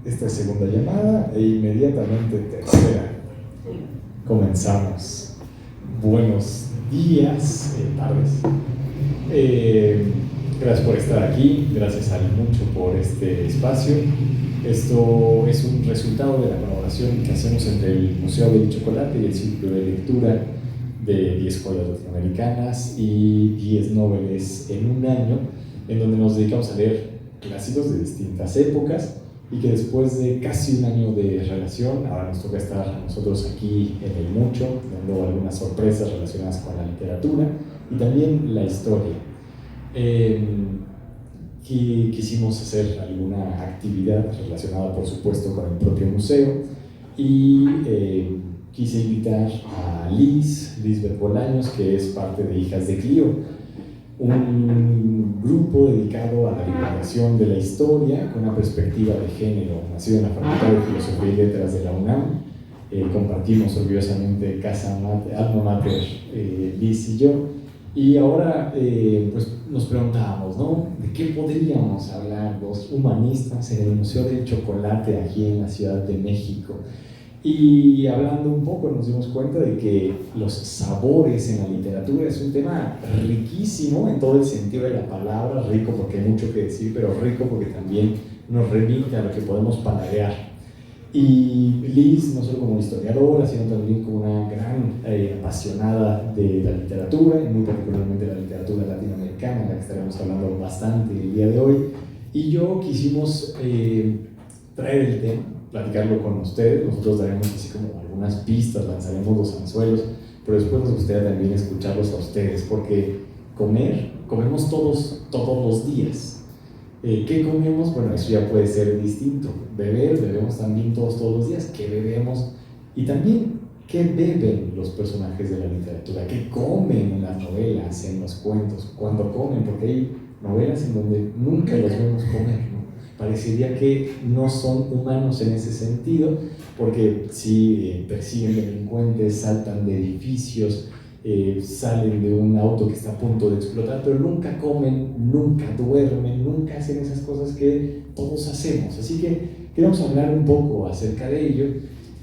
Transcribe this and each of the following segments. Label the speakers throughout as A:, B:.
A: Esta es segunda llamada e inmediatamente tercera. Comenzamos. Buenos días, tardes. Gracias por estar aquí, gracias al mucho por este espacio. Esto es un resultado de la colaboración que hacemos entre el Museo del Chocolate y el Círculo de Lectura de 10 escuelas latinoamericanas y 10 noveles en un año, en donde nos dedicamos a leer clásicos de distintas épocas y que después de casi un año de relación, ahora nos toca estar a nosotros aquí en el mucho, dando algunas sorpresas relacionadas con la literatura y también la historia. Quisimos hacer alguna actividad relacionada, por supuesto, con el propio museo y quise invitar a Lisbeth Bolaños, que es parte de Hijas de Clio, un grupo dedicado a la divulgación de la historia con una perspectiva de género, nacido en la Facultad de Filosofía y Letras de la UNAM. Compartimos orgullosamente alma mater, Liz y yo, y ahora pues nos preguntábamos, ¿no? ¿De qué podríamos hablar los humanistas en el Museo del Chocolate aquí en la Ciudad de México? Y hablando un poco nos dimos cuenta de que los sabores en la literatura es un tema riquísimo en todo el sentido de la palabra, rico porque hay mucho que decir, pero rico porque también nos remite a lo que podemos paladear. Y Liz, no solo como historiadora, sino también como una gran apasionada de la literatura, y muy particularmente la literatura latinoamericana, de la que estaremos hablando bastante el día de hoy. Y yo quisimos traer el tema, platicarlo con ustedes. Nosotros daremos así como algunas pistas, lanzaremos los anzuelos, pero después nos gustaría también escucharlos a ustedes, porque comemos todos los días. ¿Qué comemos? Bueno, eso ya puede ser distinto. Bebemos también todos los días. ¿Qué bebemos? Y también, ¿qué beben los personajes de la literatura? ¿Qué comen en las novelas, en los cuentos? ¿Cuándo comen? Porque hay novelas en donde nunca los vemos comer, ¿no? Parecería que no son humanos en ese sentido, porque sí persiguen delincuentes, saltan de edificios, salen de un auto que está a punto de explotar, pero nunca comen, nunca duermen, nunca hacen esas cosas que todos hacemos. Así que queremos hablar un poco acerca de ello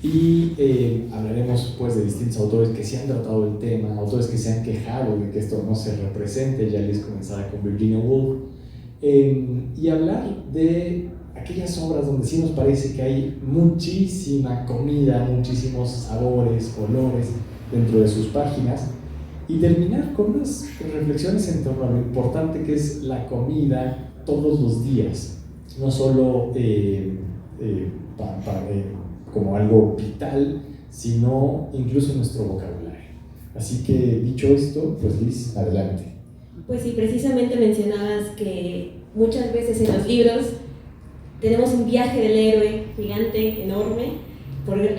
A: y hablaremos pues de distintos autores que se han tratado el tema, autores que se han quejado de que esto no se represente. Ya les comenzaba con Virginia Woolf, y hablar de aquellas obras donde sí nos parece que hay muchísima comida, muchísimos sabores, colores dentro de sus páginas, y terminar con unas reflexiones en torno a lo importante que es la comida todos los días, no solo como algo vital, sino incluso en nuestro vocabulario. Así que dicho esto, pues Liz, adelante.
B: Pues sí, precisamente mencionabas que muchas veces en los libros tenemos un viaje del héroe gigante, enorme,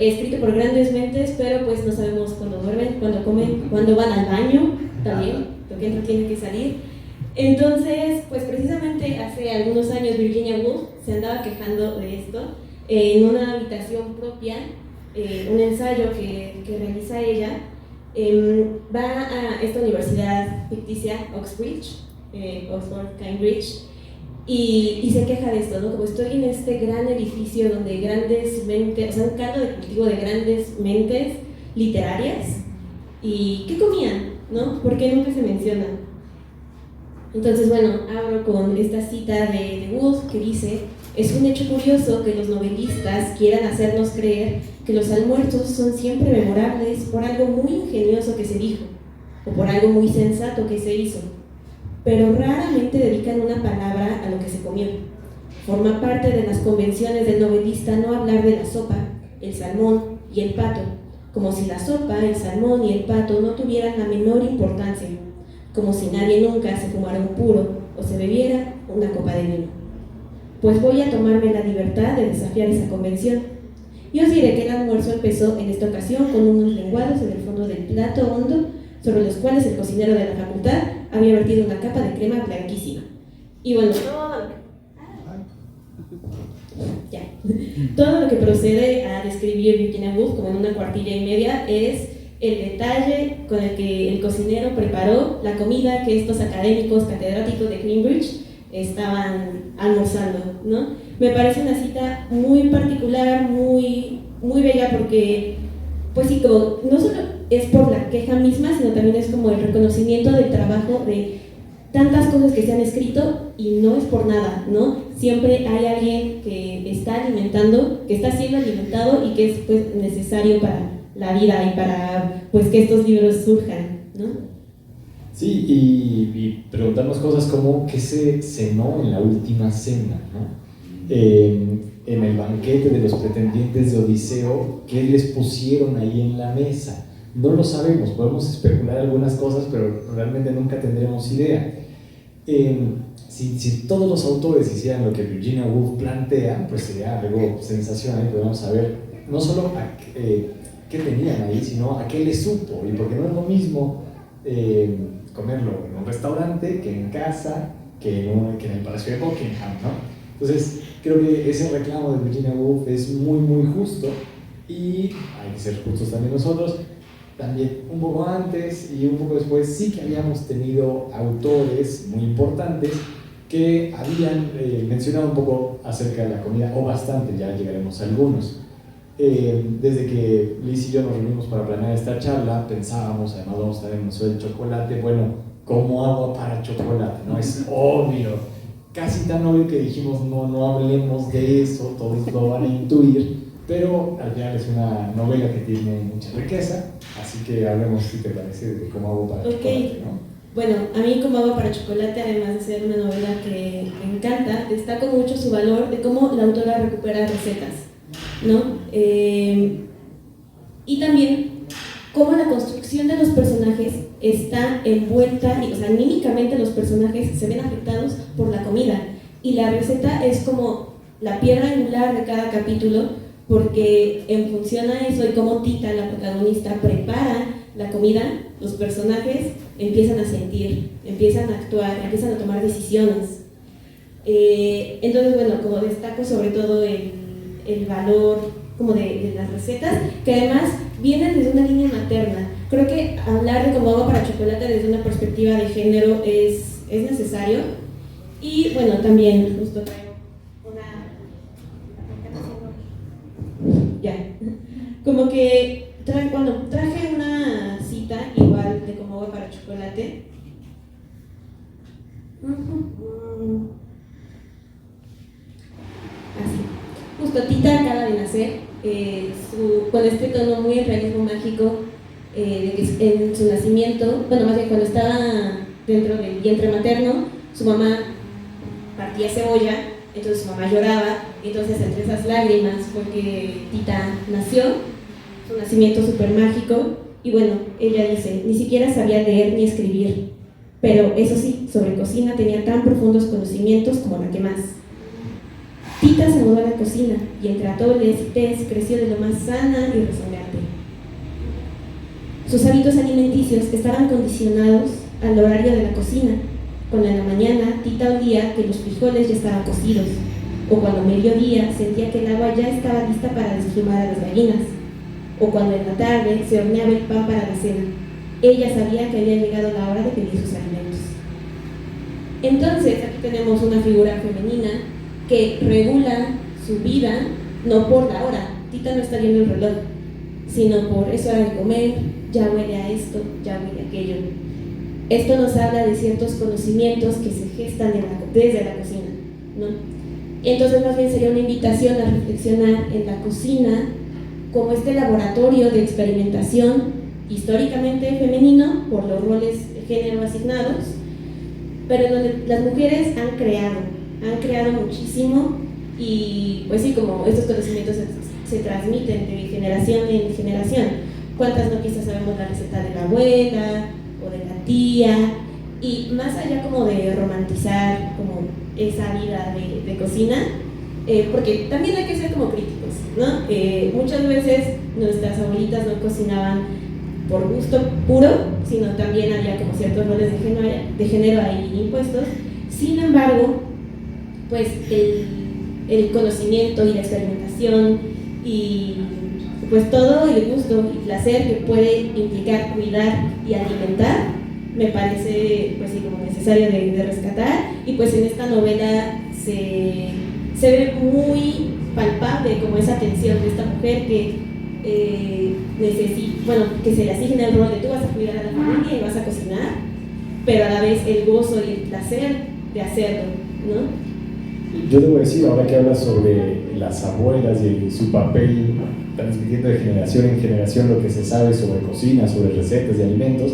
B: escrito por grandes mentes, pero pues no sabemos cuándo duermen, cuándo comen, cuándo van al baño también, porque entra tiene que salir. Entonces, pues precisamente hace algunos años Virginia Woolf se andaba quejando de esto en una habitación propia, un ensayo que realiza ella. Va a esta universidad ficticia, Oxford, Cambridge, y se queja de esto, ¿no? Como estoy en este gran edificio donde grandes mentes, o sea, un caldo de cultivo de grandes mentes literarias, ¿y qué comían? ¿No? ¿Por qué nunca se mencionan? Entonces, bueno, abro con esta cita de Woolf que dice: es un hecho curioso que los novelistas quieran hacernos creer que los almuerzos son siempre memorables por algo muy ingenioso que se dijo, o por algo muy sensato que se hizo, pero raramente dedican una palabra a lo que se comió. Forma parte de las convenciones del novelista no hablar de la sopa, el salmón y el pato, como si la sopa, el salmón y el pato no tuvieran la menor importancia, como si nadie nunca se fumara un puro o se bebiera una copa de vino. Pues voy a tomarme la libertad de desafiar esa convención. Y os diré que el almuerzo empezó en esta ocasión con unos lenguados en el fondo del plato hondo, sobre los cuales el cocinero de la facultad había vertido una capa de crema blanquísima. Y bueno, todo lo que procede a describir Virginia Woolf como en una cuartilla y media es el detalle con el que el cocinero preparó la comida que estos académicos catedráticos de Cambridge estaban almorzando, ¿no? Me parece una cita muy particular, muy, muy bella, porque pues sí, como no solo es por la queja misma, sino también es como el reconocimiento del trabajo de tantas cosas que se han escrito, y no es por nada, ¿no? Siempre hay alguien que está alimentando, que está siendo alimentado y que es pues necesario para la vida y para pues que estos libros surjan, ¿no?
A: Sí, y preguntarnos cosas como ¿qué se cenó en la última cena, ¿no? En el banquete de los pretendientes de Odiseo, ¿qué les pusieron ahí en la mesa? No lo sabemos, podemos especular algunas cosas, pero realmente nunca tendremos idea. Si todos los autores hicieran lo que Virginia Woolf plantea, pues sería algo sensacional y podemos saber no solo qué tenían ahí, sino a qué les supo, y porque no es lo mismo comerlo en un restaurante que en casa, que en el Palacio de Buckingham, ¿no? Entonces, creo que ese reclamo de Virginia Woolf es muy, muy justo, y hay que ser justos también nosotros. También un poco antes y un poco después sí que habíamos tenido autores muy importantes que habían mencionado un poco acerca de la comida, o bastante, ya llegaremos a algunos. Desde que Liz y yo nos reunimos para planear esta charla, pensábamos, además vamos a estar en el Museo del Chocolate, bueno, ¿cómo agua para chocolate? ¿No? Es obvio, casi tan obvio que dijimos no hablemos de eso, todos lo van a intuir, pero al final es una novela que tiene mucha riqueza, así que hablemos, si te parece, de Como agua para chocolate, ¿no?
B: Bueno, a mí Como agua para chocolate, además de ser una novela que me encanta, destaco mucho su valor de cómo la autora recupera recetas, ¿no? Y también cómo la construcción de los personajes está envuelta, o sea, anímicamente los personajes se ven afectados por la comida, y la receta es como la piedra angular de cada capítulo, porque en función a eso y cómo Tita, la protagonista, prepara la comida, los personajes empiezan a sentir, empiezan a actuar, empiezan a tomar decisiones. Entonces, bueno, como destaco sobre todo el valor como de las recetas, que además vienen desde una línea materna. Creo que hablar de Como agua para chocolate desde una perspectiva de género es necesario. Y bueno, también justo traigo ya, como que traje una cita igual de Como agua para chocolate. Así, justo Tita acaba de nacer, con este tono muy realismo mágico, de que en su nacimiento, bueno, más bien cuando estaba dentro del vientre materno, su mamá partía cebolla, entonces su mamá lloraba, entonces entre esas lágrimas fue que Tita nació, su nacimiento súper mágico. Y bueno, ella dice, ni siquiera sabía leer ni escribir, pero eso sí, sobre cocina tenía tan profundos conocimientos como la que más. Tita se mudó a la cocina y entre atoles y tés creció de lo más sana y rezongante. Sus hábitos alimenticios estaban condicionados al horario de la cocina. Cuando en la mañana Tita olía que los frijoles ya estaban cocidos, o cuando a mediodía sentía que el agua ya estaba lista para desplumar a las gallinas, o cuando en la tarde se horneaba el pan para la cena. Ella sabía que había llegado la hora de pedir sus alimentos. Entonces, aquí tenemos una figura femenina que regula su vida, no por la hora. Tita no está viendo el reloj, sino por es hora de comer, ya huele a esto, ya huele a aquello. Esto nos habla de ciertos conocimientos que se gestan desde la cocina, ¿no? Entonces, más bien sería una invitación a reflexionar en la cocina como este laboratorio de experimentación históricamente femenino por los roles de género asignados, pero en donde las mujeres han creado muchísimo, y pues sí, como estos conocimientos se transmiten de generación en generación. ¿Cuántas no quizás sabemos la receta de la abuela o de la tía? Y más allá como de romantizar como esa vida de cocina, porque también hay que ser como críticos, ¿no? Muchas veces nuestras abuelitas no cocinaban por gusto puro, sino también había como ciertos roles de género ahí impuestos. Sin embargo, pues el conocimiento y la experimentación y pues todo el gusto y placer que puede implicar cuidar y alimentar, me parece pues sí como necesario de rescatar. Y pues en esta novela se se ve muy palpable como esa tensión de esta mujer que que se le asigna el rol de tú vas a cuidar a la familia y vas a cocinar, pero a la vez el gozo y el placer de hacerlo, ¿no?
A: Yo debo decir, ahora que hablas sobre las abuelas y su papel transmitiendo de generación en generación lo que se sabe sobre cocina, sobre recetas de alimentos,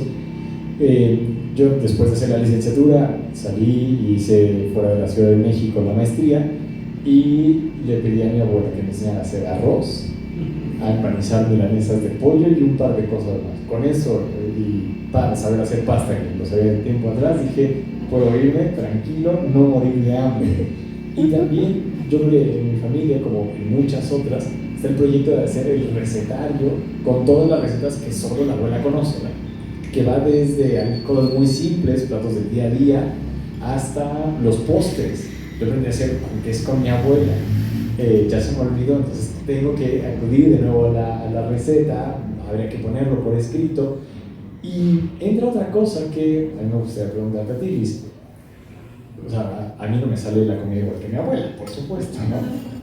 A: yo después de hacer la licenciatura salí y hice fuera de la Ciudad de México la maestría y le pedí a mi abuela que me enseñara a hacer arroz, a empanizar milanesas de pollo y un par de cosas más. Con eso y para saber hacer pasta, que lo sabía de tiempo atrás, dije, puedo irme tranquilo, no morir de hambre. Y también yo creo que en mi familia, como en muchas otras, está el proyecto de hacer el recetario con todas las recetas que solo la abuela conoce, ¿no? Que va desde cosas muy simples, platos del día a día, hasta los postres. Yo aprendí a hacer panqués con mi abuela, ya se me olvidó, entonces tengo que acudir de nuevo a la receta, habría que ponerlo por escrito. Y entra otra cosa que a mí me gustaría preguntarte a ti, Liz. O sea, a mí no me sale la comida igual que mi abuela, por supuesto, ¿no?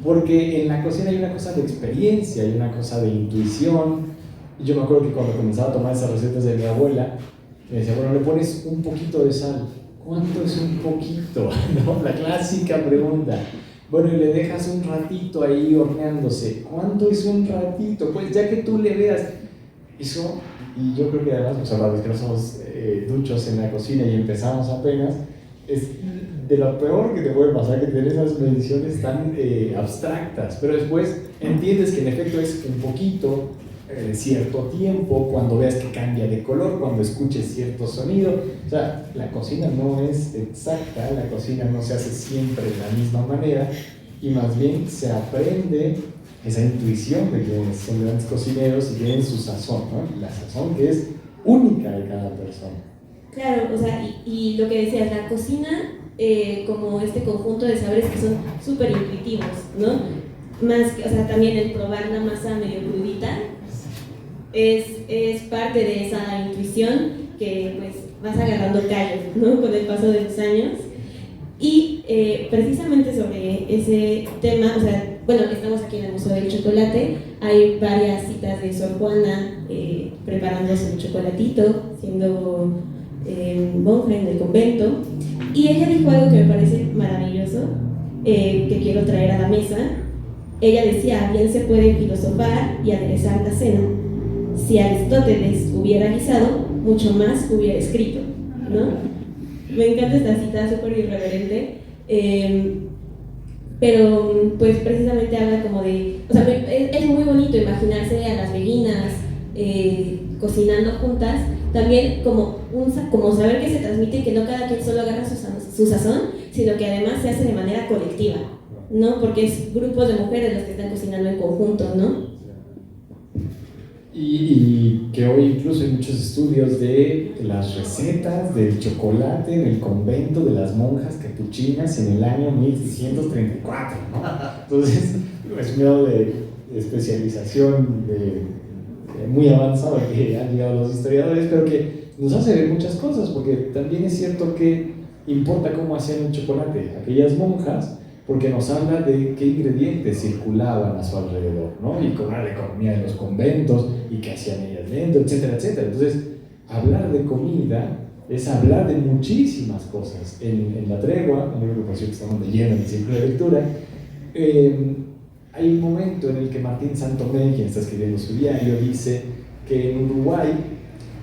A: Porque en la cocina hay una cosa de experiencia, hay una cosa de intuición. Y yo me acuerdo que cuando comenzaba a tomar esas recetas de mi abuela, me decía, bueno, le pones un poquito de sal. ¿Cuánto es un poquito? ¿No? La clásica pregunta. Bueno, y le dejas un ratito ahí horneándose. ¿Cuánto es un ratito? Pues ya que tú le veas eso, y yo creo que además, o sea, los que no somos duchos en la cocina y empezamos apenas, es de lo peor que te puede pasar, que tener esas mediciones tan abstractas, pero después entiendes que en efecto es un poquito, cierto tiempo, cuando veas que cambia de color, cuando escuches cierto sonido. O sea, la cocina no es exacta, la cocina no se hace siempre de la misma manera, y más bien se aprende esa intuición de quienes son grandes cocineros y tienen su sazón, ¿no? La sazón que es única de cada persona.
B: Claro, o sea, y lo que decías, la cocina como este conjunto de saberes que son súper intuitivos, ¿no? Más que, o sea, también el probar la masa medio crudita es parte de esa intuición que pues vas agarrando callo, ¿no? Con el paso de los años. Y precisamente sobre ese tema, o sea, bueno, estamos aquí en el Museo del Chocolate, hay varias citas de Sor Juana preparando su chocolatito, siendo monja en el convento, y ella dijo algo que me parece maravilloso, que quiero traer a la mesa. Ella decía, bien se puede filosofar y aderezar la cena. Si Aristóteles hubiera guisado, mucho más hubiera escrito, ¿no? Me encanta esta cita, súper irreverente, pero pues precisamente habla como de, o sea, es muy bonito imaginarse a las beguinas cocinando juntas, también como saber que se transmite, que no cada quien solo agarra su sazón, sino que además se hace de manera colectiva, ¿no? Porque es grupos de mujeres los que están cocinando en conjunto, ¿no?
A: Y que hoy incluso hay muchos estudios de las recetas del chocolate en el convento de las monjas capuchinas en el año 1634, ¿no? Entonces, es un grado de especialización muy avanzado que han llegado los historiadores, pero que nos hace ver muchas cosas, porque también es cierto que importa cómo hacían el chocolate aquellas monjas, porque nos habla de qué ingredientes circulaban a su alrededor, ¿no? Y cómo era la economía de los conventos, y qué hacían ellas dentro, etcétera, etcétera. Entonces, hablar de comida es hablar de muchísimas cosas. En La Tregua, un libro que estamos leyendo en el círculo de lectura, hay un momento en el que Martín Santomé, quien está escribiendo su diario, dice que en Uruguay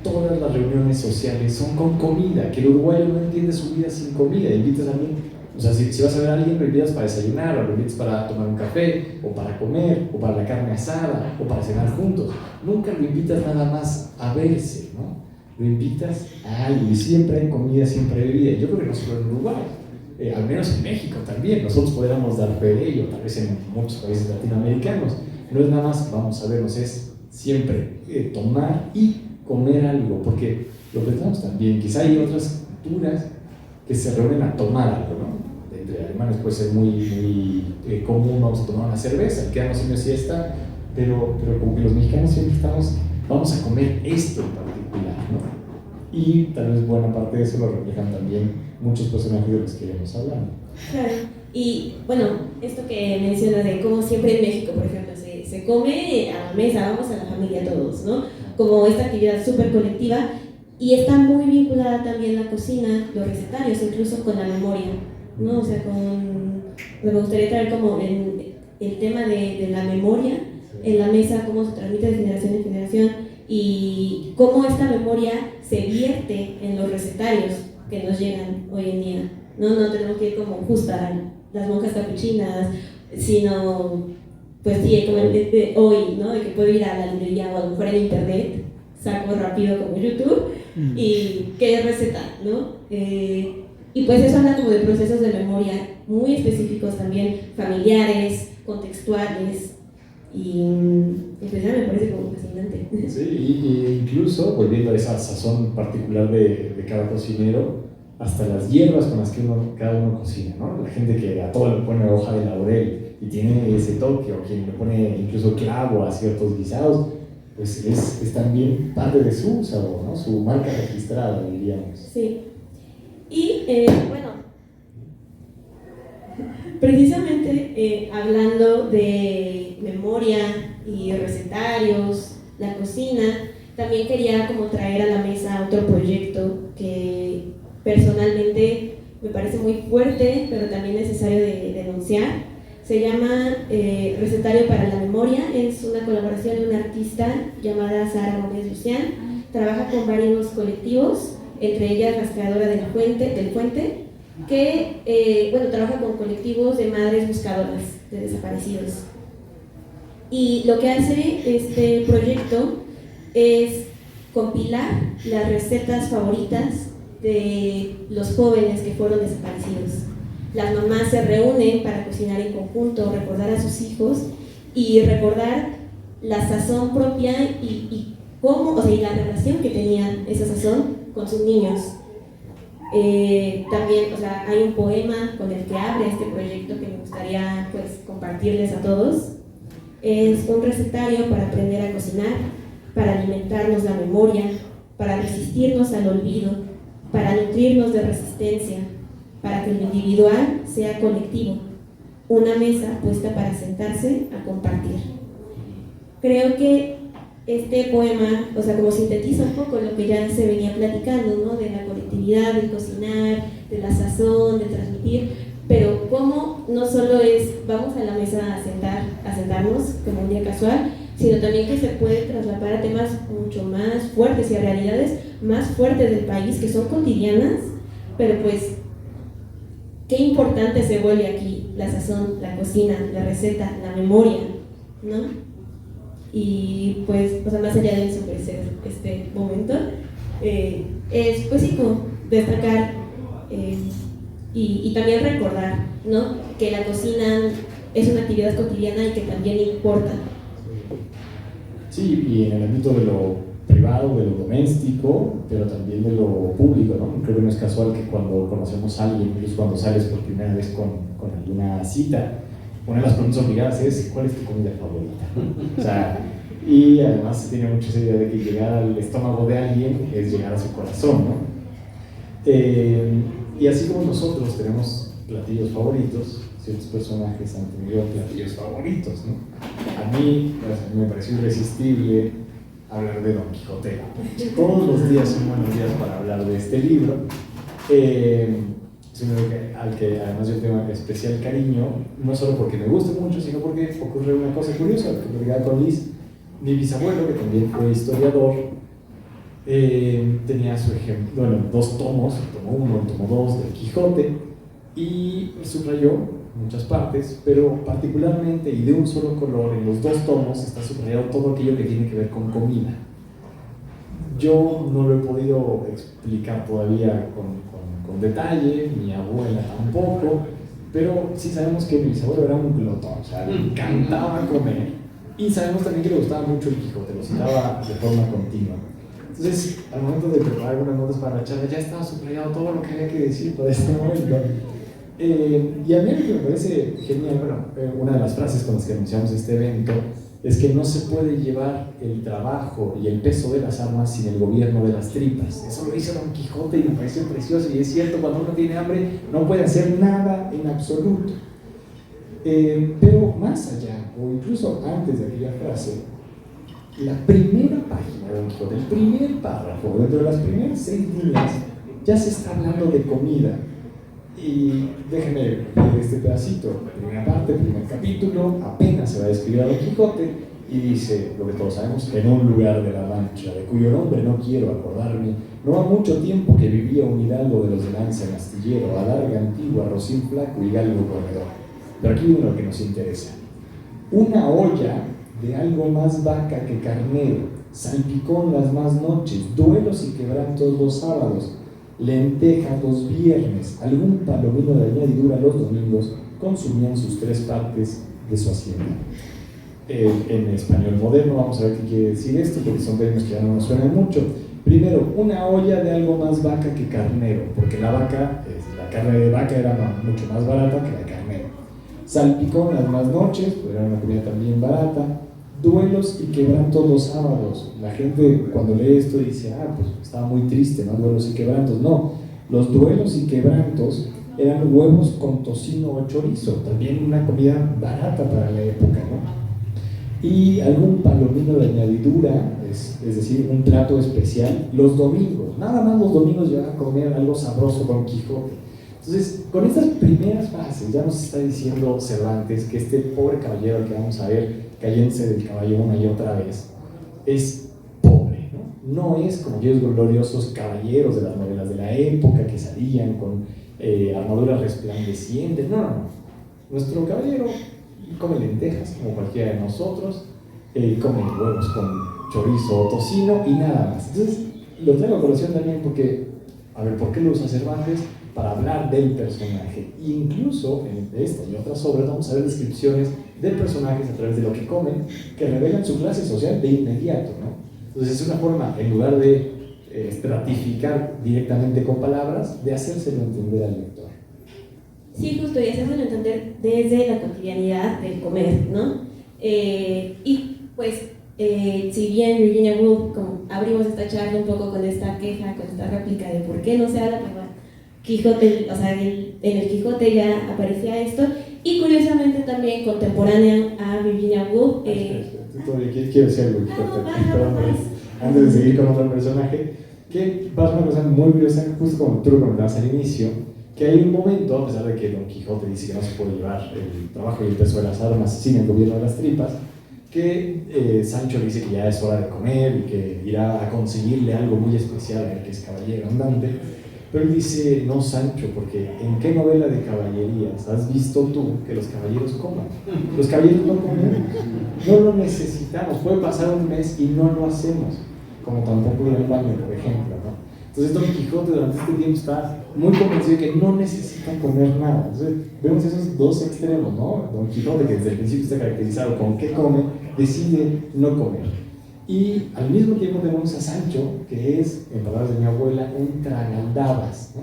A: todas las reuniones sociales son con comida, que el uruguayo no entiende su vida sin comida. Invitas a alguien, o sea, si vas a ver a alguien, lo invitas para desayunar, o lo invitas para tomar un café, o para comer, o para la carne asada, o para cenar juntos. Nunca lo invitas nada más a verse, ¿no? Lo invitas a algo, y siempre hay comida, siempre hay bebida. Yo creo que no solo en Uruguay, al menos en México también, nosotros podríamos dar fe de ello, tal vez en muchos países latinoamericanos. No es nada más vamos a vernos, es siempre tomar y comer algo, porque lo pensamos también, quizá hay otras culturas que se reúnen a tomar algo, ¿no? Entre alemanes puede ser muy común, vamos a tomar una cerveza, quedarnos en una siesta, pero como que los mexicanos siempre vamos a comer esto en particular, ¿no? Y tal vez buena parte de eso lo reflejan también muchos personajes de los que hemos hablado.
B: Claro, Y bueno, esto que mencionas de cómo siempre en México, por ejemplo, se come a la mesa, vamos a la familia todos, ¿no? Como esta actividad súper colectiva, y está muy vinculada también la cocina, los recetarios, incluso con la memoria, ¿no? O sea, me gustaría traer como el tema de la memoria en la mesa, cómo se transmite de generación en generación y cómo esta memoria se vierte en los recetarios que nos llegan hoy en día. No tenemos que ir como justo a las monjas capuchinas, sino, pues sí, como de hoy, ¿no? De que puedo ir a la librería o a lo mejor en internet, saco rápido como YouTube y qué receta, ¿no? Y pues eso habla como de procesos de memoria muy específicos también, familiares, contextuales, y pues ya me parece como fascinante.
A: Sí, y incluso, volviendo a esa sazón particular de cada cocinero, hasta las hierbas con las que cada uno cocina, ¿no? La gente que a todo le pone hoja de laurel y tiene ese toque, o quien le pone incluso clavo a ciertos guisados, pues es también parte de su sabor, ¿no? Su marca registrada, diríamos.
B: Sí. Y bueno, precisamente hablando de memoria y recetarios, la cocina, también quería como traer a la mesa otro proyecto que personalmente me parece muy fuerte, pero también necesario de denunciar. Se llama Recetario para la Memoria, es una colaboración de una artista llamada Sara Gómez Lucián. Trabaja con varios colectivos, entre ellas Rastreadora del Fuente, que bueno, trabaja con colectivos de madres buscadoras de desaparecidos. Y lo que hace este proyecto es compilar las recetas favoritas de los jóvenes que fueron desaparecidos. Las mamás se reúnen para cocinar en conjunto, recordar a sus hijos y recordar la sazón propia y cómo, o sea, y la relación que tenían esa sazón con sus niños. También, o sea, hay un poema con el que abre este proyecto que me gustaría pues compartirles a todos. Es un recetario para aprender a cocinar, para alimentarnos la memoria, para resistirnos al olvido, para nutrirnos de resistencia, para que lo individual sea colectivo, una mesa puesta para sentarse a compartir. Creo que este poema, o sea, como sintetiza un poco lo que ya se venía platicando, ¿no? De la colectividad, del cocinar, de la sazón, de transmitir, pero cómo no solo es vamos a la mesa a sentarnos como un día casual, sino también que se puede trasladar a temas mucho más fuertes y a realidades más fuertes del país que son cotidianas, pero pues qué importante se vuelve aquí la sazón, la cocina, la receta, la memoria, ¿no? Y pues, o sea, más allá de eso, pues, este momento, es pues sí, como destacar y también recordar, ¿no? Que la cocina es una actividad cotidiana y que también importa.
A: Sí, y en el ámbito de lo privado, de lo doméstico, pero también de lo público, ¿no? Creo que no es casual que cuando conocemos a alguien, incluso cuando sales por primera vez con alguna cita, una de las preguntas obligadas es ¿cuál es tu comida favorita? O sea, y además se tiene mucha idea de que llegar al estómago de alguien es llegar a su corazón, ¿no? Y así como nosotros tenemos platillos favoritos, ciertos personajes han tenido platillos favoritos, ¿no? A mí me pareció irresistible hablar de Don Quijote. Todos los días son buenos días para hablar de este libro, al que además yo tengo especial cariño, no solo porque me guste mucho, sino porque ocurre una cosa curiosa, que platicaba con Liz. Mi bisabuelo, que también fue historiador, tenía su ejemplo, bueno, 2 tomos, el tomo 1, el tomo 2 del Quijote, y subrayó muchas partes, pero particularmente y de un solo color, en los 2 tomos está subrayado todo aquello que tiene que ver con comida. Yo no lo he podido explicar todavía con detalle, mi abuela tampoco, pero sí sabemos que mi bisabuelo era un glotón, o sea, le encantaba comer, y sabemos también que le gustaba mucho el Quijote, lo citaba de forma continua. Entonces, al momento de preparar algunas notas para la charla, ya estaba subrayado todo lo que había que decir para este momento. Y a mí lo que me parece genial, bueno, una de las frases con las que anunciamos este evento es que no se puede llevar el trabajo y el peso de las armas sin el gobierno de las tripas. Eso lo dice Don Quijote y me pareció precioso, y es cierto, cuando uno tiene hambre no puede hacer nada en absoluto. Pero más allá, o incluso antes de aquella frase, la primera página de Don Quijote, el primer párrafo, dentro de las primeras 6 líneas, ya se está hablando de comida. Y déjenme leer este pedacito. Primera parte, primer capítulo, apenas se va a describir a Don Quijote y dice lo que todos sabemos: en un lugar de la Mancha, de cuyo nombre no quiero acordarme, no ha mucho tiempo que vivía un hidalgo de los de lanza en astillero, adarga antigua, rocín flaco y galgo corredor. Pero aquí viene lo que nos interesa: una olla de algo más vaca que carnero, salpicón las más noches, duelos y quebrantos los sábados, lentejas los viernes, algún palomino de añadidura los domingos, consumían sus 3 partes de su hacienda. En español moderno vamos a ver qué quiere decir esto, porque son términos que ya no nos suenan mucho. Primero, una olla de algo más vaca que carnero, porque la carne de vaca era mucho más barata que la de carnero. Salpicón las más noches, pues era una comida también barata. Duelos y quebrantos los sábados. La gente cuando lee esto dice: pues estaba muy triste, ¿no? Duelos y quebrantos. No, los duelos y quebrantos eran huevos con tocino o chorizo, también una comida barata para la época, ¿no? Y algún palomino de añadidura, es decir, un plato especial los domingos. Nada más los domingos llegaba a comer algo sabroso Don Quijote. Entonces, con estas primeras frases ya nos está diciendo Cervantes que este pobre caballero al que vamos a ver cayéndose del caballo una y otra vez es pobre, ¿no? No es como aquellos gloriosos caballeros de las novelas de la época que salían con armaduras resplandecientes. No. Nuestro caballero come lentejas como cualquiera de nosotros, come huevos con chorizo o tocino y nada más. Entonces, lo traigo a colación también porque, ¿por qué lo usa Cervantes? Para hablar del personaje. E incluso en esta y otras obras vamos a ver descripciones de personajes a través de lo que comen que revelan su clase social de inmediato, ¿no? Entonces es una forma, en lugar de estratificar directamente con palabras, de hacérselo entender al lector.
B: Sí, justo, y hacérselo entender desde la cotidianidad del comer, ¿no? Y pues, si bien Virginia Woolf, como abrimos esta charla un poco con esta queja, con esta réplica de por qué no se habla, pues bueno, Quijote, o sea, en el Quijote ya aparecía esto, y curiosamente también contemporánea a Virginia Woolf.
A: Quiero decir algo, perdón, antes de seguir con otro personaje, que pasa una cosa muy curiosa, justo como tú lo comentabas al inicio, que hay un momento, a pesar de que Don Quijote dice que no se puede llevar el trabajo y el peso de las armas sin el gobierno de las tripas, que Sancho dice que ya es hora de comer y que irá a conseguirle algo muy especial a él, que es caballero andante. Pero él dice: no, Sancho, porque ¿en qué novela de caballerías has visto tú que los caballeros coman? Los caballeros no comemos, no lo necesitamos. Puede pasar un mes y no lo hacemos, como tampoco ir al baño, por ejemplo, ¿no? Entonces Don Quijote durante este tiempo está muy convencido de que no necesita comer nada. Entonces vemos esos dos extremos, ¿no? Don Quijote, que desde el principio está caracterizado con qué come, decide no comer. Y al mismo tiempo tenemos a Sancho, que es, en palabras de mi abuela, un tragaldabas, ¿no?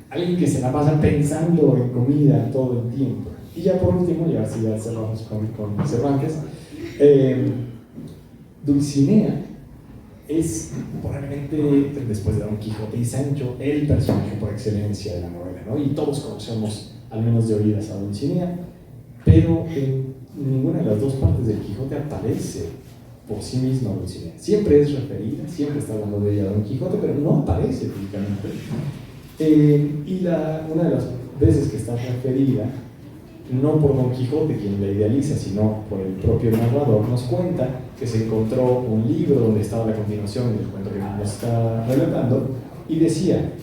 A: Alguien que se la pasa pensando en comida todo el tiempo. Y ya por último, ya cerramos con Cervantes, Dulcinea es probablemente, después de Don Quijote y Sancho, el personaje por excelencia de la novela, ¿no? Y todos conocemos, al menos de oídas, a Dulcinea, pero en ninguna de las dos partes del Quijote aparece por sí misma Dulcinea. Siempre es referida, siempre está hablando de ella Don Quijote, pero no aparece físicamente. Y una de las veces que está referida, no por Don Quijote, quien la idealiza, sino por el propio narrador, nos cuenta que se encontró un libro donde estaba la continuación del cuento que nos está relatando, y decía: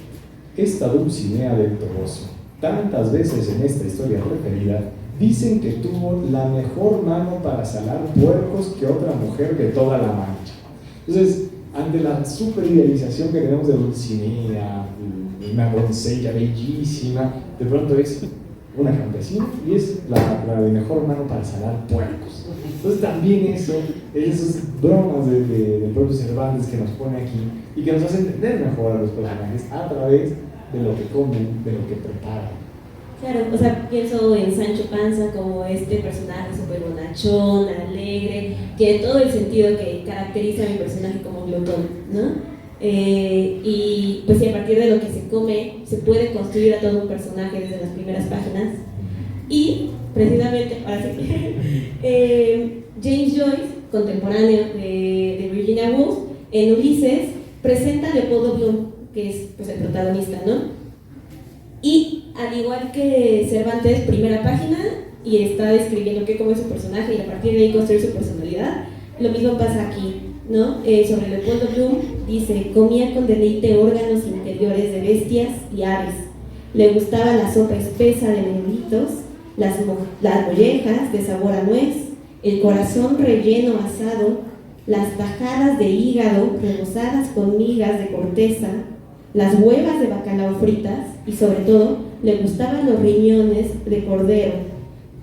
A: esta Dulcinea del Toboso, tantas veces en esta historia referida, dicen que tuvo la mejor mano para salar puercos que otra mujer de toda la Mancha. Entonces, ante la superidealización que tenemos de Dulcinea, una doncella bellísima, de pronto es una campesina y es la de mejor mano para salar puercos. Entonces también esas bromas del propio Cervantes que nos pone aquí y que nos hace entender mejor a los personajes a través de lo que comen, de lo que preparan.
B: Claro, o sea, pienso en Sancho Panza como este personaje súper bonachón, alegre, que tiene todo el sentido que caracteriza a mi personaje como glotón, ¿no? Y pues sí, a partir de lo que se come, se puede construir a todo un personaje desde las primeras páginas. Y precisamente, ahora sí, James Joyce, contemporáneo de Virginia Woolf, en Ulises, presenta a Leopoldo Bloom, que es pues, el protagonista, ¿no? Y al igual que Cervantes, primera página, y está describiendo qué come su personaje y a partir de ahí construir su personalidad, lo mismo pasa aquí, ¿no? Sobre Leopoldo Bloom dice: comía con deleite órganos interiores de bestias y aves, le gustaba la sopa espesa de menuditos, las mollejas de sabor a nuez, el corazón relleno asado, las tajadas de hígado rebozadas con migas de corteza, las huevas de bacalao fritas y sobre todo le gustaban los riñones de cordero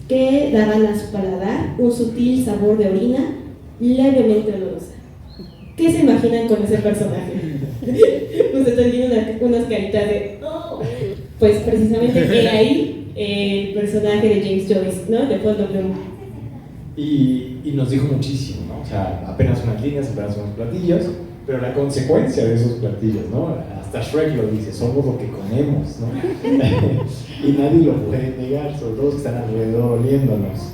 B: que daban a su paladar un sutil sabor de orina levemente olorosa. ¿Qué se imaginan con ese personaje? Ustedes tienen unas caritas de oh. Pues precisamente he ahí el personaje de James Joyce, ¿no? De Paul Bloom.
A: Y nos dijo muchísimo, ¿no? O sea, apenas unas líneas, apenas unos platillos, pero la consecuencia de esos platillos, ¿no? Hasta Shrek lo dice: somos lo que comemos, ¿no? Y nadie lo puede negar, sobre todo los que están alrededor oliéndonos.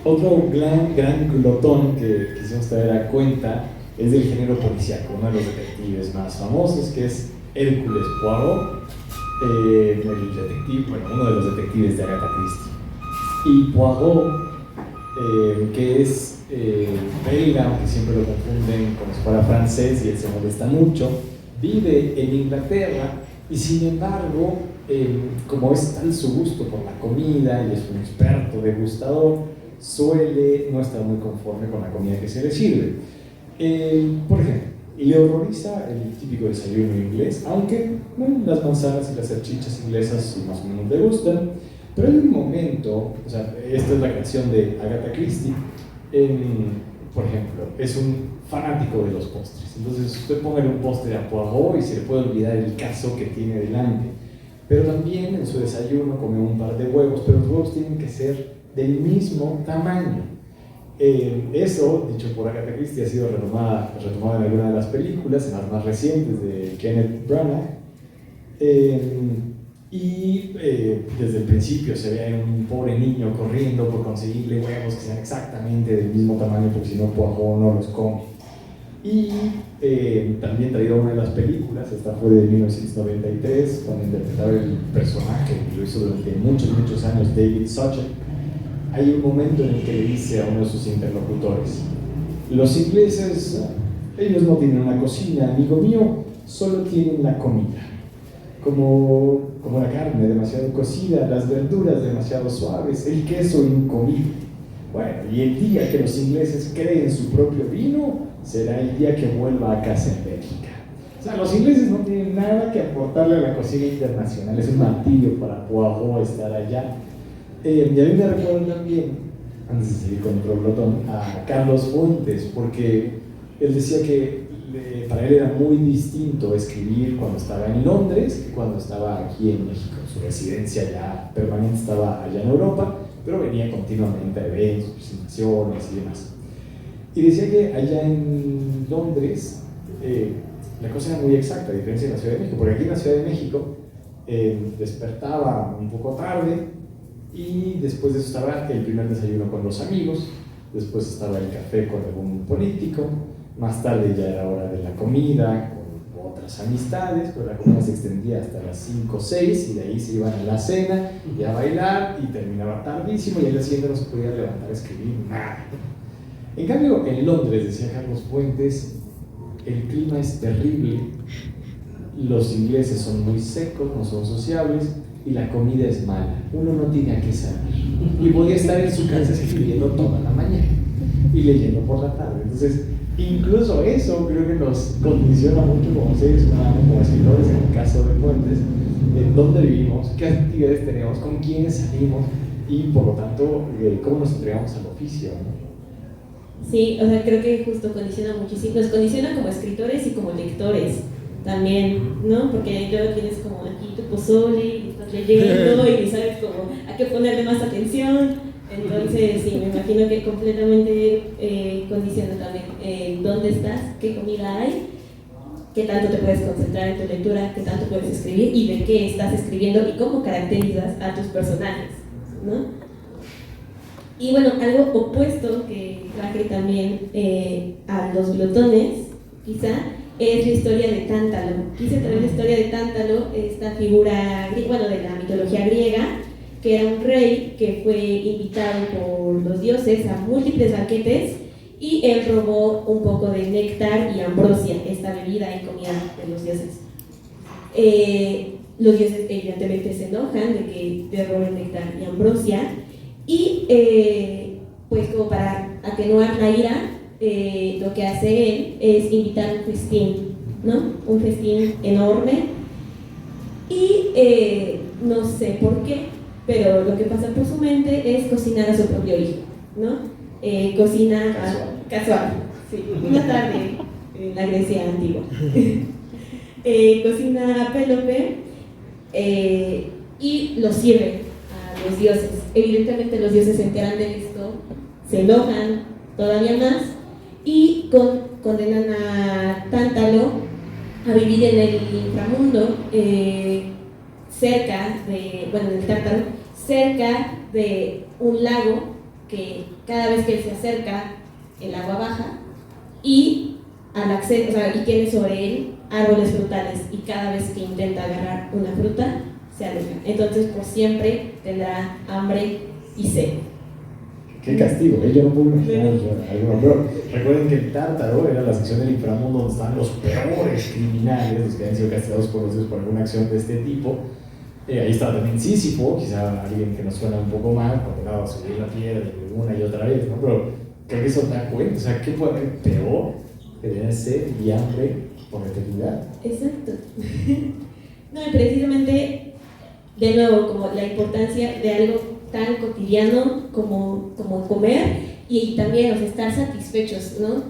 A: Otro gran glotón que quisimos traer a cuenta es del género policíaco, uno de los detectives más famosos, que es Hércules Poirot, uno de los detectives de Agatha Christie. Y Poirot, que es belga, aunque siempre lo confunden como si fuera francés y él se molesta mucho, vive en Inglaterra y sin embargo, como es tal su gusto por la comida y es un experto degustador, suele no estar muy conforme con la comida que se le sirve. Por ejemplo, le horroriza el típico desayuno inglés, aunque bueno, las manzanas y las salchichas inglesas más o menos le gustan, pero hay un momento, o sea, esta es la creación de Agatha Christie, por ejemplo, es un fanático de los postres, entonces usted póngale un postre a Poirot y se le puede olvidar el caso que tiene delante, pero también en su desayuno come un par de huevos, pero los huevos tienen que ser del mismo tamaño. Eso, dicho por Agatha Christie, ha sido retomado en algunas de las películas, en las más recientes de Kenneth Branagh, y desde el principio se ve a un pobre niño corriendo por conseguirle huevos que sean exactamente del mismo tamaño, porque si no Poirot no los come. Y también traído una de las películas, esta fue de 1993, cuando interpretaba el personaje, que lo hizo durante muchos años, David Suchet. Hay un momento en el que le dice a uno de sus interlocutores: los ingleses, ellos no tienen una cocina, amigo mío, solo tienen la comida. Como la carne demasiado cocida, las verduras demasiado suaves, el queso incomible. Bueno, y el día que los ingleses creen su propio vino, será el día que vuelva a casa en Bélgica. O sea, los ingleses no tienen nada que aportarle a la cocina internacional, es un martirio para Poirot estar allá. Y a mí me recuerda también, antes de seguir con otro glotón, a Carlos Fuentes, porque él decía que para él era muy distinto escribir cuando estaba en Londres que cuando estaba aquí en México. Su residencia ya permanente estaba allá en Europa, pero venía continuamente a eventos, presentaciones y demás. Y decía que allá en Londres la cosa era muy exacta, a diferencia de la Ciudad de México, porque aquí en la Ciudad de México despertaba un poco tarde, y después de eso estaba el primer desayuno con los amigos, después estaba el café con algún político, más tarde ya era hora de la comida con otras amistades, pero la comida se extendía hasta las 5 o 6 y de ahí se iban a la cena y a bailar y terminaba tardísimo y al día siguiente no se podía levantar a escribir nada. En cambio, en Londres, decía Carlos Fuentes, el clima es terrible, los ingleses son muy secos, no son sociables, y la comida es mala, uno no tiene a qué salir y podía estar en su casa escribiendo toda la mañana y leyendo por la tarde. Entonces incluso eso creo que nos condiciona mucho como seres humanos, como escritores, en el caso de Fuentes, en dónde vivimos, qué actividades tenemos, con quiénes salimos y por lo tanto cómo nos entregamos al oficio, ¿no?
B: Sí, o sea, creo que justo condiciona muchísimo, nos condiciona como escritores y como lectores también, ¿no? Porque luego tienes como aquí tu pozole y estás leyendo y sabes como a qué ponerle más atención. Entonces, sí, me imagino que completamente condiciona también dónde estás, qué comida hay, qué tanto te puedes concentrar en tu lectura, qué tanto puedes escribir y de qué estás escribiendo y cómo caracterizas a tus personajes, ¿no? Y bueno, algo opuesto que traje también a los glotones, quizá, es la historia de Tántalo. Quise traer la historia de Tántalo, esta figura, bueno, de la mitología griega, que era un rey que fue invitado por los dioses a múltiples banquetes y él robó un poco de néctar y ambrosia, esta bebida y comida de los dioses. Los dioses evidentemente se enojan de que te roben néctar y ambrosia y pues como para atenuar la ira, lo que hace él es invitar un festín, ¿no? Un festín enorme y no sé por qué, pero lo que pasa por su mente es cocinar a su propio hijo, ¿no? Cocina casual, sí, una tarde en la Grecia antigua. Cocina a Pélope y lo sirve a los dioses. Evidentemente los dioses se enteran de esto, se enojan todavía más y condenan a Tántalo a vivir en el inframundo, cerca de, bueno, en el Tártaro, cerca de un lago que cada vez que él se acerca, el agua baja y al acceso, o sea, y tiene sobre él árboles frutales y cada vez que intenta agarrar una fruta, se aleja. Entonces, por siempre tendrá hambre y sed.
A: Qué castigo, yo no puedo imaginar algo, pero recuerden que el Tártaro era la sección del inframundo donde estaban los peores criminales, los que habían sido castigados por los dioses por alguna acción de este tipo. Ahí estaba también Sísifo, quizá alguien que nos suena un poco mal, condenado a subir la piedra una y otra vez, ¿no? Pero creo que eso da cuenta, o sea, ¿qué puede haber peor que tener sed y hambre por la eternidad?
B: Exacto. No, y precisamente, de nuevo, como la importancia de algo tan cotidiano como comer y también, o sea, estar satisfechos, ¿no?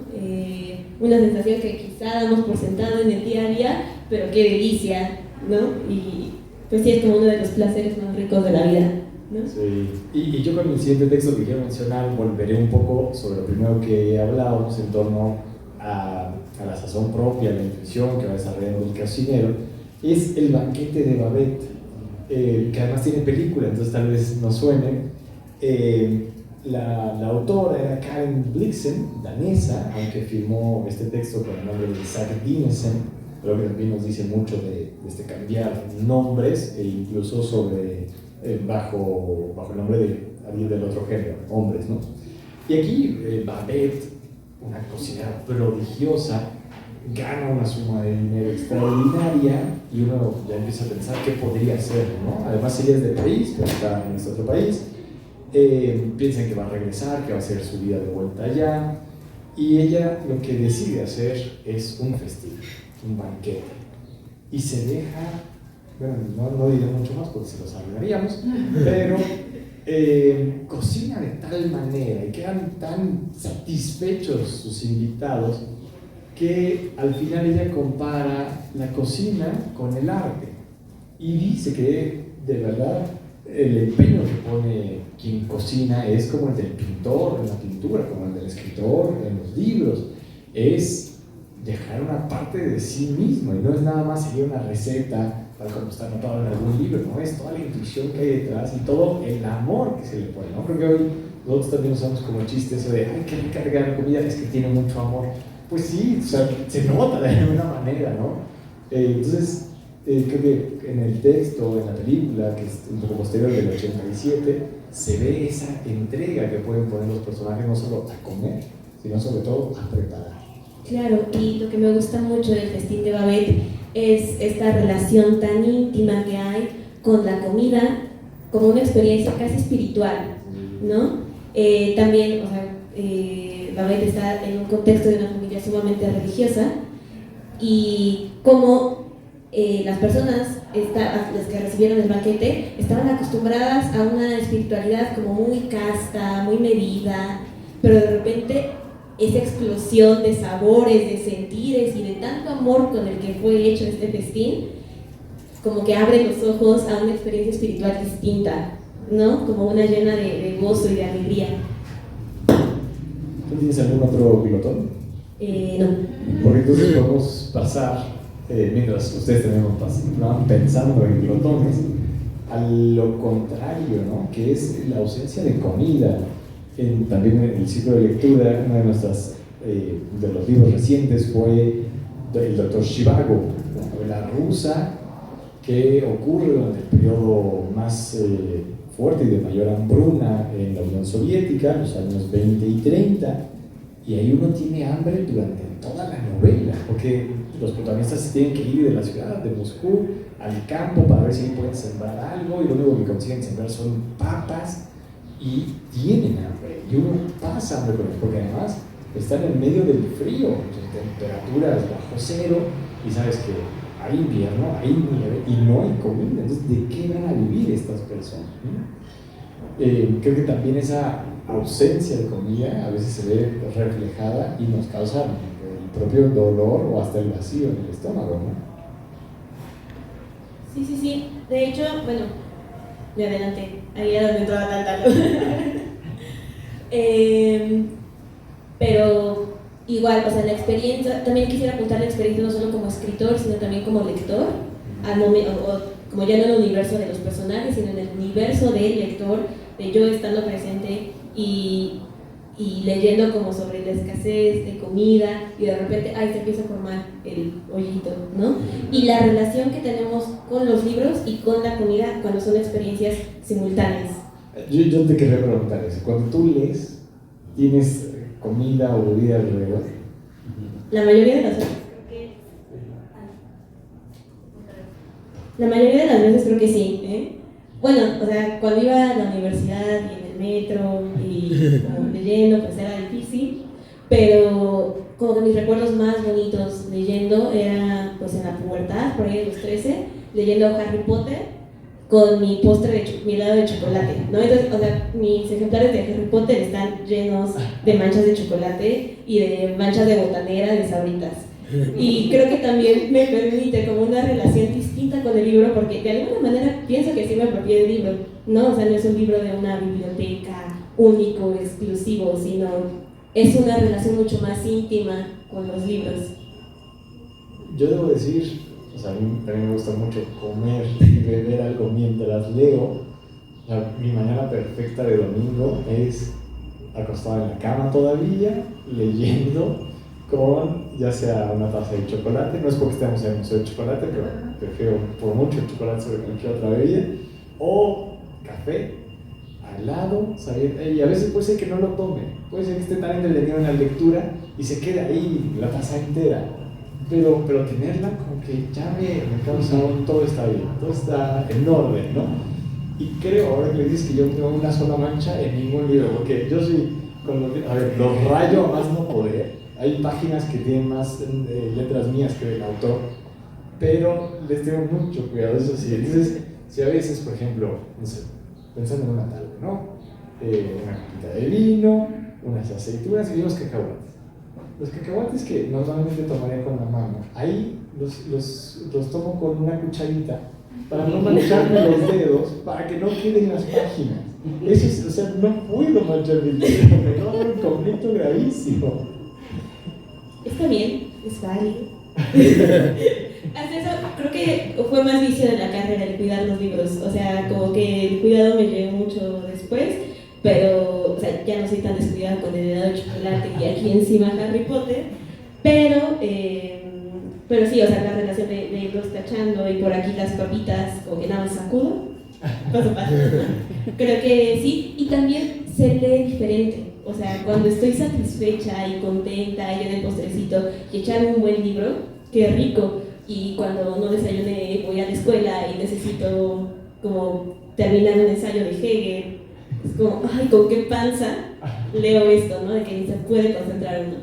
B: Una sensación que quizá damos por sentado en el día a día, pero qué delicia, ¿no? Y pues sí, es como uno de los placeres más ricos de la vida, ¿no?
A: Sí, y yo con el siguiente texto que quiero mencionar volveré un poco sobre lo primero que hablábamos en torno a la sazón propia, la intuición que va desarrollando el cocinero. Es el banquete de Babette, que además tiene película, entonces tal vez nos suene. La autora era Karen Blixen, danesa, aunque firmó este texto con el nombre de Isaac Dinesen. Creo que también nos dice mucho de cambiar nombres e incluso sobre bajo el nombre de alguien del otro género, hombres, ¿no? Y aquí Babette, una cocinera prodigiosa, gana una suma de dinero extraordinaria y uno ya empieza a pensar qué podría hacer, ¿no? Además ella es de París, pero está en este otro país, piensan que va a regresar, que va a hacer su vida de vuelta allá, y ella lo que decide hacer es un festín, un banquete, y se deja, bueno, no diré mucho más porque se los arreglaríamos, pero cocina de tal manera y quedan tan satisfechos sus invitados que al final ella compara la cocina con el arte y dice que de verdad el empeño que pone quien cocina es como el del pintor en la pintura, como el del escritor en los libros, es dejar una parte de sí mismo y no es nada más seguir una receta tal como está anotado en algún libro, no es toda la intuición que hay detrás y todo el amor que se le pone, ¿no? Creo que hoy nosotros también usamos como chiste eso de ay, qué rica regalar la comida, es que tiene mucho amor. Pues sí, o sea, se nota de alguna manera, ¿no? Entonces, creo que en el texto, en la película, que es un poco posterior del 87, se ve esa entrega que pueden poner los personajes no solo a comer, sino sobre todo a preparar.
B: Claro, y lo que me gusta mucho del festín de Babette es esta relación tan íntima que hay con la comida, como una experiencia casi espiritual, ¿no? También, o sea, Babette está en un contexto de una familia sumamente religiosa y como las personas, las que recibieron el banquete, estaban acostumbradas a una espiritualidad como muy casta, muy medida, pero de repente esa explosión de sabores, de sentires y de tanto amor con el que fue hecho este festín, como que abre los ojos a una experiencia espiritual distinta, ¿no? Como una llena de gozo y de alegría.
A: ¿Tú tienes algún otro pilotón?
B: No.
A: Porque entonces podemos pasar, mientras ustedes también van pensando en pilotones, a lo contrario, ¿no? Que es la ausencia de comida. También en el ciclo de lectura, uno de de los libros recientes fue el Dr. Zhivago, una novela rusa que ocurre durante el periodo más fuerte y de mayor hambruna en la Unión Soviética, los años 20 y 30, y ahí uno tiene hambre durante toda la novela, porque los protagonistas se tienen que ir de la ciudad, de Moscú, al campo para ver si ahí pueden sembrar algo, y lo único que consiguen sembrar son papas, y tienen hambre, y uno pasa hambre con ellos, porque además están en medio del frío, temperaturas bajo cero, y sabes que hay invierno, hay nieve y no hay comida. Entonces, ¿de qué van a vivir estas personas? Creo que también esa ausencia de comida a veces se ve reflejada y nos causa el propio dolor o hasta el vacío en el estómago, ¿no?
B: Sí. De hecho, bueno, me adelanté. Ahí era donde entraba tal. Pero igual, o sea, la experiencia, también quisiera apuntar la experiencia no solo como escritor, sino también como lector, al momento, como ya no en el universo de los personajes, sino en el universo del lector, de yo estando presente y leyendo como sobre la escasez de comida, y de repente, se empieza a formar el hoyito, ¿no? Y la relación que tenemos con los libros y con la comida cuando son experiencias simultáneas.
A: Yo te quería preguntar eso, cuando tú lees, ¿tienes comida o bebida alrededor?
B: La mayoría de las veces creo que sí, ¿eh? Bueno, o sea, cuando iba a la universidad y en el metro y como leyendo, pues era difícil, pero como que mis recuerdos más bonitos leyendo era pues en la pubertad, por ahí a los 13, leyendo Harry Potter con mi postre mi helado de chocolate, ¿no? Entonces, o sea, mis ejemplares de Harry Potter están llenos de manchas de chocolate y de manchas de botanera, de Sabritas. Y creo que también me permite como una relación distinta con el libro, porque de alguna manera pienso que sí me apropié del libro, ¿no? O sea, no es un libro de una biblioteca único, exclusivo, sino es una relación mucho más íntima con los libros.
A: Yo debo decir, o sea, a mí también me gusta mucho comer y beber algo mientras leo. O sea, mi mañana perfecta de domingo es acostado en la cama todavía, leyendo, con ya sea una taza de chocolate, no es porque estemos en el museo de chocolate, pero prefiero por mucho el chocolate sobre cualquier otra bebida, o café, al lado, y a veces puede ser que no lo tome, puede ser que esté tan entretenido en la lectura y se quede ahí la taza entera, pero tenerla como que ya me causa todo está bien, todo está en orden, ¿no? Y creo, ahora que le dices que yo tengo una sola mancha en ningún libro, porque yo sí, los rayo a más no poder. Hay páginas que tienen más letras mías que del autor, pero les tengo mucho cuidado, eso sí. Entonces, si a veces, por ejemplo, no sé, pensando en una tarde, ¿no? Una copita de vino, unas aceitunas y unos cacahuates. Los cacahuates que normalmente tomaría con la mano, ahí los tomo con una cucharita para no mancharme los dedos, para que no queden las páginas. Eso es, o sea, no puedo manchar mi dedo, me da un conflicto gravísimo.
B: Está bien, es válido. Hasta eso creo que fue más vicio de la carrera el cuidar los libros, o sea, como que el cuidado me llegó mucho después, pero o sea, ya no soy tan descuidada con el helado de chocolate y aquí encima Harry Potter, pero sí, o sea, la relación de irlos cachando y por aquí las papitas, como que nada más sacudo, paso. Creo que sí, y también se lee diferente. O sea, cuando estoy satisfecha y contenta y en el postrecito y echar un buen libro, qué rico. Y cuando no desayuné, voy a la escuela y necesito como terminar un ensayo de Hegel, es como, ay, con qué panza leo esto, ¿no? De que ni se puede concentrar uno.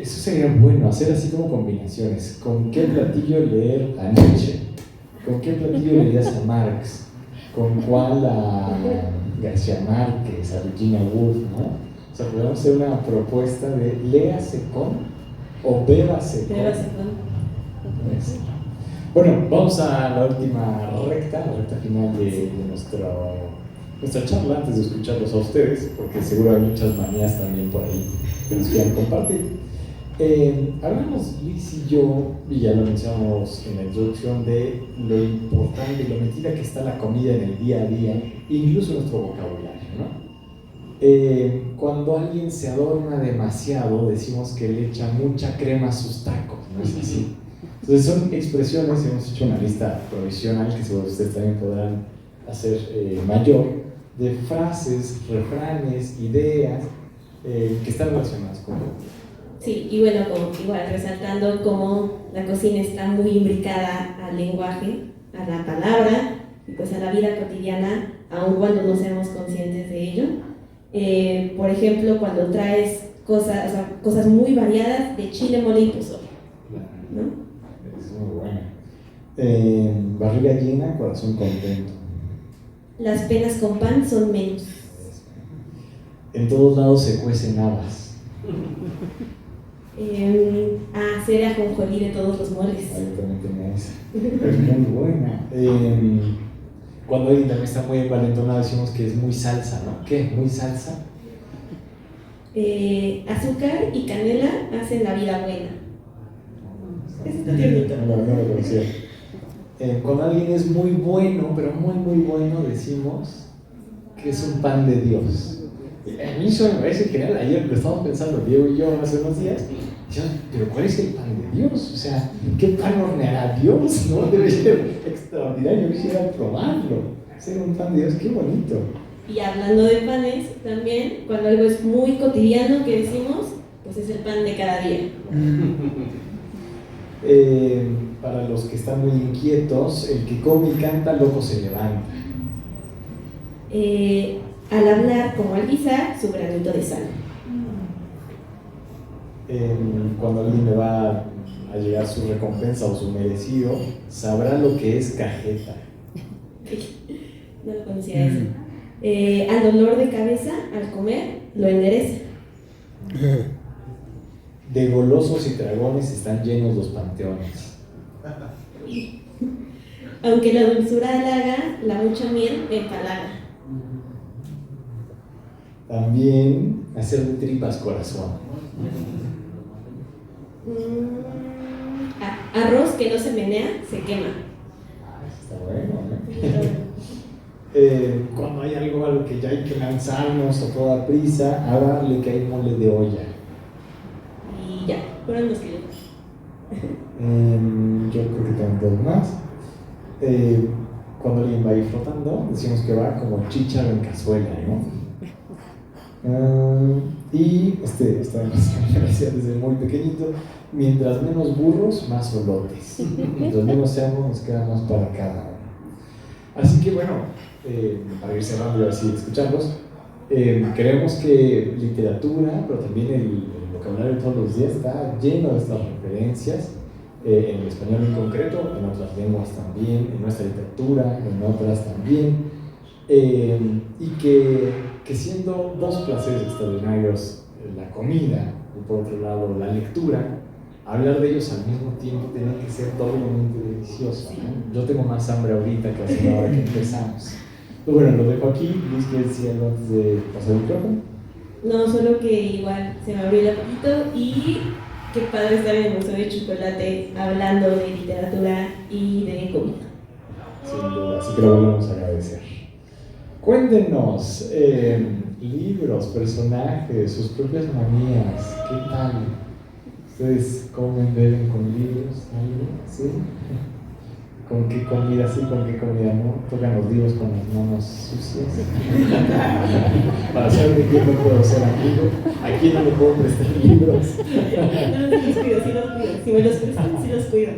A: Eso sería bueno, hacer así como combinaciones. ¿Con qué platillo leer a Nietzsche? ¿Con qué platillo leerías a Marx? ¿Con cuál a García Márquez, a Virginia Woolf, ¿no? O O sea, podemos hacer una propuesta de léase con o bébase con.
B: Bébase con.
A: Bueno, vamos a la última recta, la recta final de nuestra charla, antes de escucharlos a ustedes, porque seguro hay muchas manías también por ahí que nos quieran compartir. Hablamos Luis y yo, y ya lo mencionamos en la introducción, de lo importante, lo metida que está la comida en el día a día, incluso en nuestro vocabulario, ¿no? Cuando alguien se adorna demasiado, decimos que le echa mucha crema a sus tacos, ¿no es así? Entonces son expresiones, hemos hecho una lista provisional que seguro ustedes también podrán hacer mayor, de frases, refranes, ideas que están relacionadas con comida.
B: Sí, y bueno, como, igual resaltando cómo la cocina está muy imbricada al lenguaje, a la palabra y pues a la vida cotidiana, aun cuando no seamos conscientes de ello. Por ejemplo, cuando traes cosas muy variadas de chile mole y pozole, ¿no?
A: Es muy buena. Barriga llena, corazón contento.
B: Las penas con pan son menos.
A: En todos lados se cuecen habas.
B: Hacer ajonjolí de todos los moles.
A: Ahí también tenía esa. Es muy buena. Cuando alguien también está muy envalentonado, decimos que es muy salsa, ¿no? ¿Qué? ¿Muy salsa?
B: Azúcar y canela hacen la vida buena. Eso está tiernito.
A: No lo conocía. Cuando alguien es muy bueno, pero muy muy bueno, decimos que es un pan de Dios. A mí eso me parece genial. Ayer lo estábamos pensando, Diego y yo, hace unos días. Pero ¿cuál es el pan de Dios? O sea, ¿qué pan horneará Dios? ¿No? Debe ser extraordinario, quisiera probarlo. Ser un pan de Dios, qué bonito.
B: Y hablando de panes, también, cuando algo es muy cotidiano que decimos, pues es el pan de cada día.
A: Para los que están muy inquietos, el que come y canta, loco se levanta.
B: Al hablar como al guisar, su granito de sal.
A: Cuando alguien le va a llegar su recompensa o su merecido, sabrá lo que es cajeta.
B: No lo conocía eso. Al dolor de cabeza, al comer, lo endereza.
A: De golosos y dragones están llenos los panteones.
B: Aunque la dulzura halaga, la mucha miel empalaga.
A: También hacer de tripas corazón.
B: Arroz que no se menea, se quema.
A: Está bueno, ¿no? Cuando hay algo a lo que ya hay que lanzarnos a toda prisa, a darle que hay mole de olla.
B: Y ya, fueron los que yo.
A: Yo creo que tengo dos más. Cuando alguien va ahí flotando, decimos que va como chícharo en cazuela, ¿no? Y esta decía desde muy pequeñito: mientras menos burros, más olotes. Mientras menos seamos, nos queda más para cada uno. Así que bueno, para ir cerrando y así escucharlos, creemos que literatura, pero también el vocabulario de todos los días está lleno de estas referencias, en el español en concreto, en otras lenguas también, en nuestra literatura, en otras también, y que siendo dos placeres extraordinarios, la comida y por otro lado la lectura, hablar de ellos al mismo tiempo tiene que ser doblemente delicioso, ¿no? Yo tengo más hambre ahorita que hace una hora que empezamos. Pues bueno, lo dejo aquí. Luis, ¿quieres decir algo antes de pasar el micrófono?
B: No, solo que igual se me abrió el apetito y qué padre estar en el Museo de Chocolate hablando de literatura y de comida.
A: Sin duda, así que lo volvemos a agradecer. Cuéntenos, libros, personajes, sus propias manías, ¿qué tal? ¿Ustedes comen, beben con libros? ¿Sí? ¿Con qué comida sí, con qué comida no? ¿Tocan los libros con las manos sucias? Para saber de quién no puedo ser amigo, a quién no le puedo prestar libros.
B: No, sí los cuido. Si me los prestan, sí los cuido.